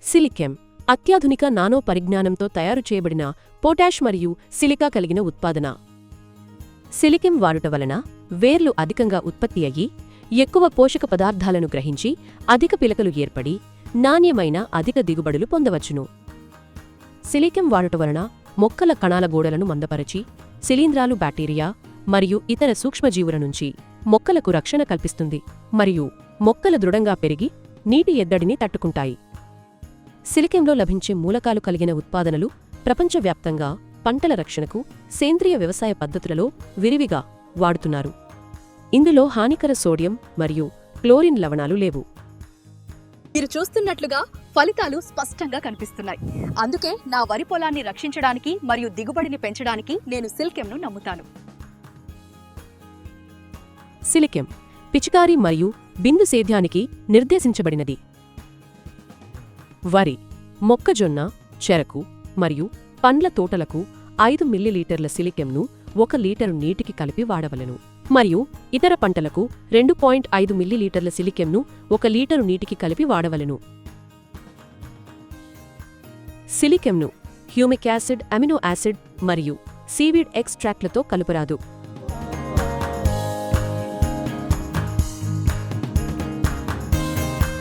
సిలికెమ్ అత్యాధునిక నానో పరిజ్ఞానంతో తయారు చేయబడిన పొటాష్ మరియు సిలికా కలిగిన ఉత్పాదన. సిలికెమ్ వాడుట వలన వేర్లు అధికంగా ఉత్పత్తి అయ్యి ఎక్కువ పోషక పదార్థాలను గ్రహించి అధిక పిలకలు ఏర్పడి నాణ్యమైన అధిక దిగుబడులు పొందవచ్చును. సిలికెమ్ వాడుట వలన మొక్కల కణాల గోడలను మందపరచి శిలీంధ్రాలు, బ్యాక్టీరియా మరియు ఇతర సూక్ష్మజీవుల నుంచి మొక్కలకు రక్షణ కల్పిస్తుంది మరియు మొక్కలు దృఢంగా పెరిగి నీటి ఎద్దడిని తట్టుకుంటాయి. సిలికెంలో లభించే మూలకాలు కలిగిన ఉత్పాదనలు ప్రపంచవ్యాప్తంగా పంటల రక్షణకు సేంద్రియ వ్యవసాయ పద్ధతులలో విరివిగా వాడుతున్నారు. ఇందులో హానికర సోడియం మరియు క్లోరిన్ లవణాలు లేవు. మీరు చూస్తున్నట్లుగా ఫలితాలు స్పష్టంగా కనిపిస్తున్నాయి. అందుకే నా వరి పొలాన్ని రక్షించడానికి మరియు దిగుబడిని పెంచడానికి నేను సిలికెమ్ను నమ్ముతాను. సిలికెమ్ పిచికారీ మరియు బిందు సేద్యానికి నిర్దేశించబడినది. వరి, మొక్కజొన్న, చెరకు మరియు పండ్ల తోటలకు 5 మిల్లీలీటర్ల సిలికెమ్ను 1 లీటరు నీటికి కలిపి వాడవలెను మరియు ఇతర పంటలకు 2.5 మిల్లీలీటర్ల సిలికెమ్ను 1 లీటరు నీటికి కలిపి వాడవలెను. సిలికెమ్ను హ్యూమిక్ యాసిడ్, అమినో యాసిడ్ మరియు సీవీడ్ ఎక్స్ట్రాక్ట్లతో కలుపరాదు.